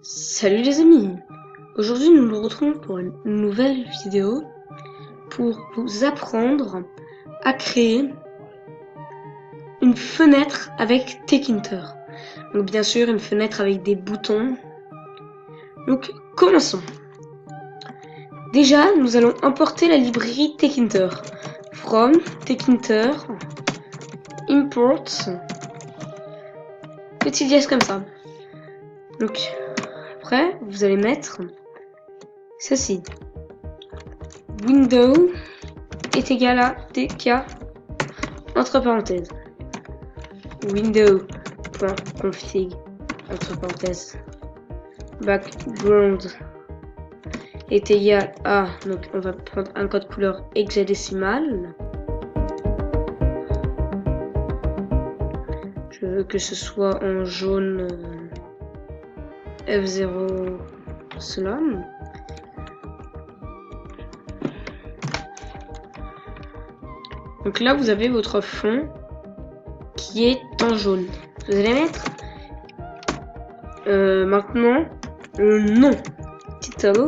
Salut les amis! Aujourd'hui nous nous retrouvons pour une nouvelle vidéo pour vous apprendre à créer une fenêtre avec Tkinter. Donc bien sûr une fenêtre avec des boutons. Donc commençons. Déjà nous allons importer la librairie Tkinter. From Tkinter import petit dièse comme ça. Donc après vous allez mettre ceci. Window est égal à tk entre parenthèses. Window.config entre parenthèses. Background est égal à, donc on va prendre un code couleur hexadécimal. Je veux que ce soit en jaune F0 slam. Donc là vous avez votre fond qui est en jaune. Vous allez mettre maintenant le nom title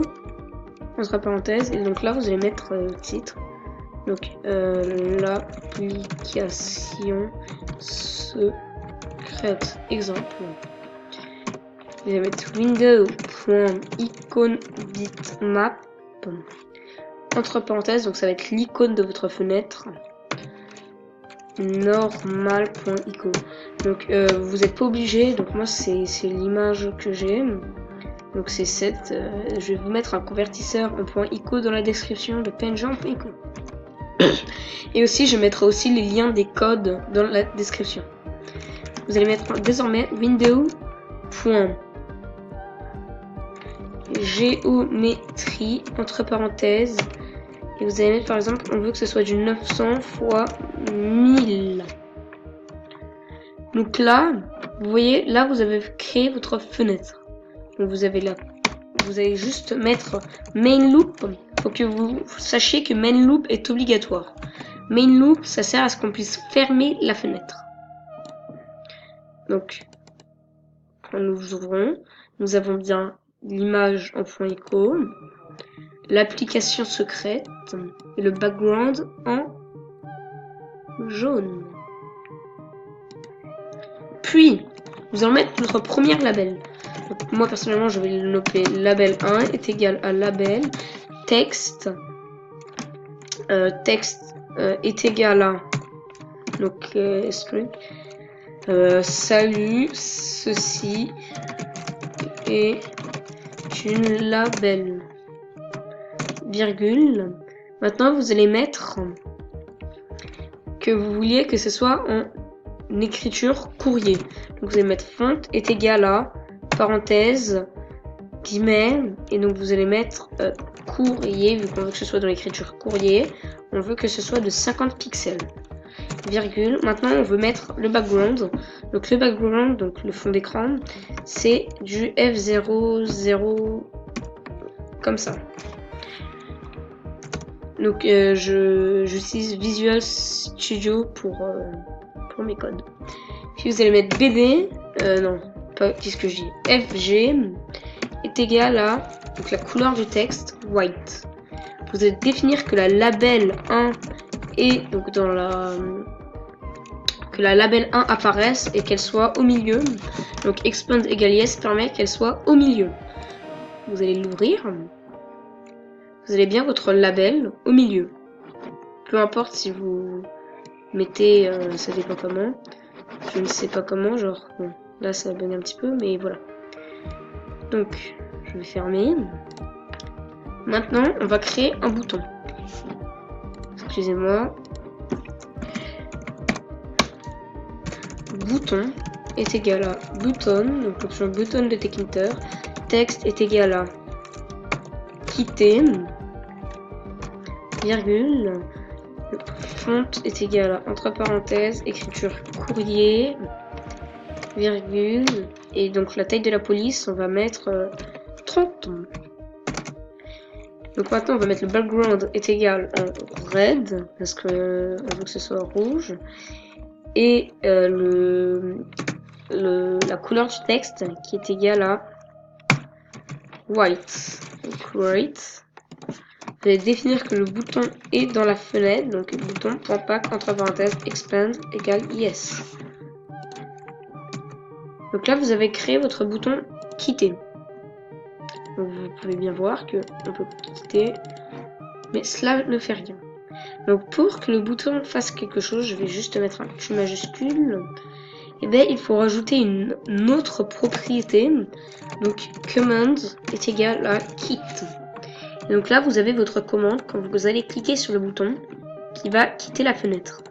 entre parenthèses, et donc là vous allez mettre le titre. Donc l'application secrète exemple. Vous allez mettre window.iconBitmap entre parenthèses, donc ça va être l'icône de votre fenêtre. Normal.icon. Donc vous n'êtes pas obligé, donc moi c'est l'image que j'ai, donc c'est cette, je vais vous mettre un convertisseur en .ico dans la description de penjean.ico. Et aussi je mettrai aussi les liens des codes dans la description. Vous allez mettre désormais window.géométrie entre parenthèses. Et vous allez mettre par exemple, on veut que ce soit du 900 fois 1000. Donc là, vous voyez, là vous avez créé votre fenêtre. Donc vous avez là, vous allez juste mettre main loop. Faut que vous sachiez que main loop est obligatoire. Main loop, ça sert à ce qu'on puisse fermer la fenêtre. Donc, quand nous ouvrons, nous avons bien l'image en .ico. L'application secrète et le background en jaune. Puis, nous allons mettre notre premier label. Donc, moi, personnellement, je vais le nommer label 1 est égal à label texte. Texte est égal à donc string. Salut, ceci est une label. Virgule. Maintenant vous allez mettre que vous vouliez que ce soit en écriture courrier. Donc vous allez mettre font est égal à parenthèse guillemets, et donc vous allez mettre courrier, vu qu'on veut que ce soit dans l'écriture courrier, on veut que ce soit de 50 pixels. Virgule. Maintenant on veut mettre le background. Donc le background, donc le fond d'écran, c'est du F00 comme ça. Donc j'utilise Visual Studio pour mes codes. Puis vous allez mettre BD, non, pas qu'est-ce que je dis, FG est égal à donc la couleur du texte white. Vous allez définir que la label 1 est donc dans la que la label 1 apparaisse et qu'elle soit au milieu. Donc expand égale yes permet qu'elle soit au milieu. Vous allez l'ouvrir. Vous avez bien votre label au milieu. Peu importe si vous mettez, ça dépend comment. Je ne sais pas comment, genre, bon, là ça va un petit peu, mais voilà. Donc, je vais fermer. Maintenant, on va créer un bouton. Excusez-moi. Bouton est égal à button, donc l'option button de Tkinter. Texte est égal à quitter. Virgule, font est égal à entre parenthèses écriture courrier, virgule, et donc la taille de la police on va mettre 30. Donc maintenant on va mettre le background est égal en red parce que on veut que ce soit rouge, et la couleur du texte qui est égale à white. Donc white. Vous allez définir que le bouton est dans la fenêtre, donc le bouton .pack entre parenthèses expand égale yes. Donc là vous avez créé votre bouton quitter. Donc vous pouvez bien voir que on peut quitter, mais cela ne fait rien. Donc pour que le bouton fasse quelque chose, je vais juste mettre un Q majuscule. Et bien il faut rajouter une autre propriété. Donc command est égal à quit. Et donc là vous avez votre commande quand vous allez cliquer sur le bouton qui va quitter la fenêtre.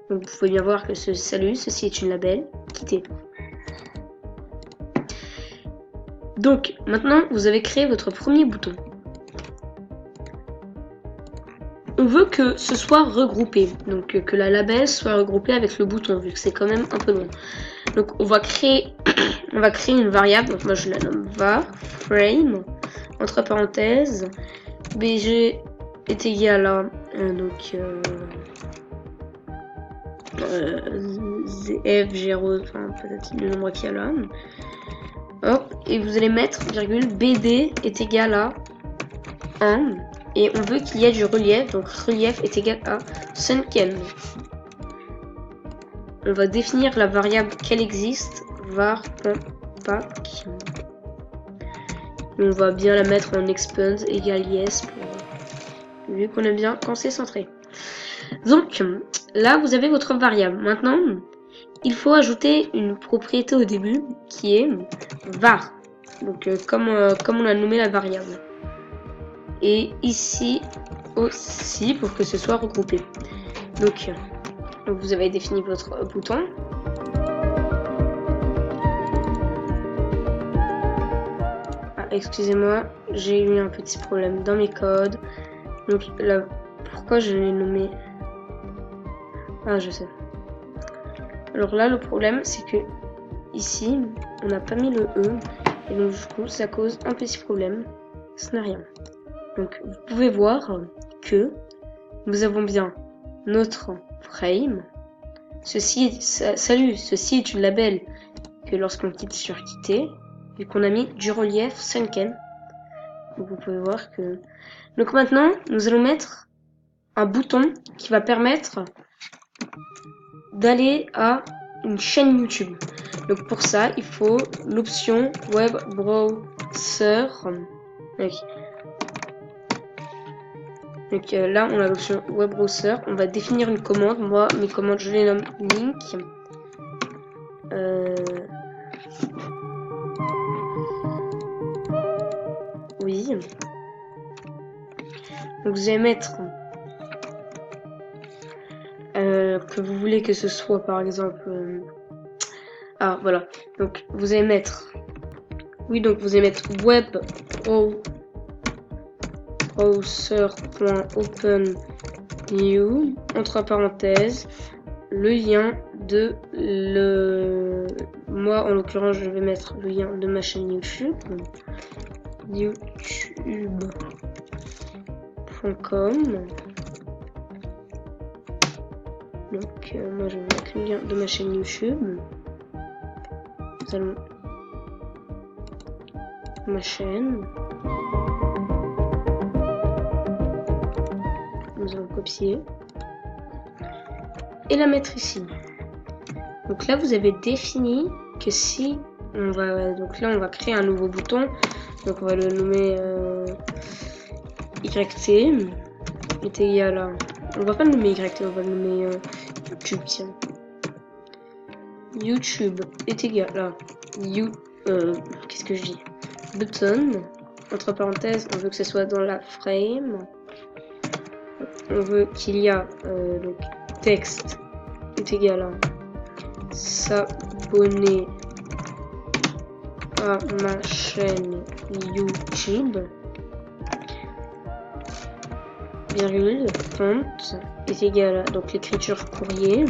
Donc vous pouvez bien voir que salut, ceci est une label, quitter. Donc maintenant vous avez créé votre premier bouton. On veut que ce soit regroupé, donc que la label soit regroupée avec le bouton, vu que c'est quand même un peu long. Donc on va créer une variable, donc moi je la nomme var frame entre parenthèses bg est égal à f0, enfin peut-être le nombre qu'il y a là. Hop, et vous allez mettre virgule bd est égal à 1. Et on veut qu'il y ait du relief, donc relief est égal à sunken. On va définir la variable qu'elle existe, var.pack. On va bien la mettre en expand égale yes, vu qu'on aime bien quand c'est centré. Donc là vous avez votre variable. Maintenant, il faut ajouter une propriété au début qui est var. Donc comme on a nommé la variable. Et ici aussi pour que ce soit regroupé. Donc vous avez défini votre bouton. Ah, excusez-moi, j'ai eu un petit problème dans mes codes. Donc là, pourquoi je l'ai nommé? Ah, je sais. Alors là, le problème, c'est que ici, on n'a pas mis le E. Et donc du coup, ça cause un petit problème. Ce n'est rien. Donc vous pouvez voir que nous avons bien notre frame. Ceci est une label que lorsqu'on quitte sur quitter, vu qu'on a mis du relief sunken. Donc vous pouvez voir que. Donc maintenant, nous allons mettre un bouton qui va permettre d'aller à une chaîne YouTube. Donc pour ça, il faut l'option web browser. Donc là, on a l'option web browser. On va définir une commande. Moi, mes commandes, je les nomme link. Oui. Donc vous allez mettre que vous voulez que ce soit, par exemple. Ah voilà. Donc vous allez mettre. Oui, donc vous allez mettre web browser.open new entre parenthèses le lien de moi en l'occurrence je vais mettre le lien de ma chaîne youtube.com. Donc moi je vais mettre le lien de ma chaîne YouTube. Nous allons ma chaîne. Nous allons copier et la mettre ici. Donc là vous avez défini que si on va donc là on va créer un nouveau bouton. Donc on va le nommer YT est égal à. On va pas le nommer YT, on va le nommer YouTube, tiens. YouTube est égal à qu'est-ce que je dis? Button entre parenthèses, on veut que ce soit dans la frame. On veut qu'il y a donc texte est égal à s'abonner à ma chaîne YouTube. Virgule, font est égal à donc l'écriture courrier.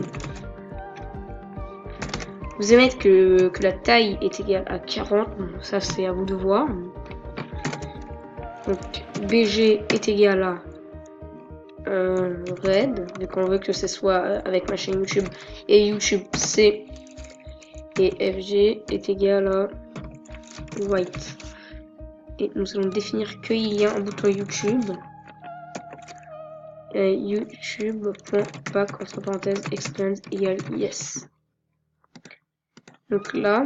Vous allez mettre que la taille est égale à 40. Bon, ça c'est à vous de voir. Donc BG est égal à red, vu qu'on veut que ce soit avec ma chaîne YouTube. Et YouTube c'est et FG est égal à white. Et nous allons définir qu'il y a un bouton YouTube. YouTube.back entre parenthèses expand égale yes. Donc là,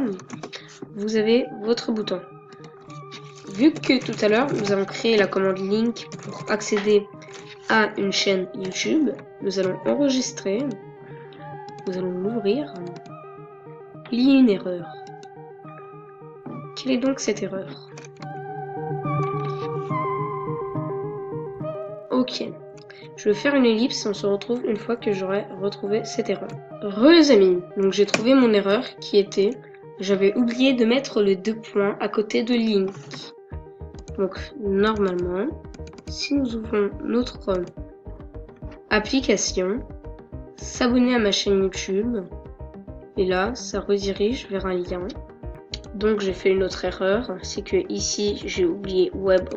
vous avez votre bouton. Vu que tout à l'heure, nous avons créé la commande link pour accéder à une chaîne YouTube, nous allons enregistrer, nous allons l'ouvrir. Il y a une erreur. Quelle est donc cette erreur? Ok. Je vais faire une ellipse, on se retrouve une fois que j'aurai retrouvé cette erreur. Les amis, donc j'ai trouvé mon erreur qui était, j'avais oublié de mettre les 2 points à côté de link. Donc normalement, si nous ouvrons notre application, s'abonner à ma chaîne YouTube, et là ça redirige vers un lien. Donc j'ai fait une autre erreur, c'est que ici j'ai oublié web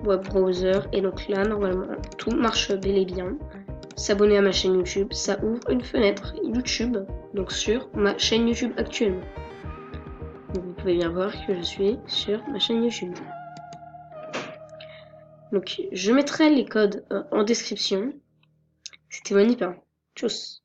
browser, et donc là normalement tout marche bel et bien. S'abonner à ma chaîne YouTube, ça ouvre une fenêtre YouTube, donc sur ma chaîne YouTube actuellement. Donc vous pouvez bien voir que je suis sur ma chaîne YouTube. Donc je mettrai les codes en description. C'était Monipa. Tchuss.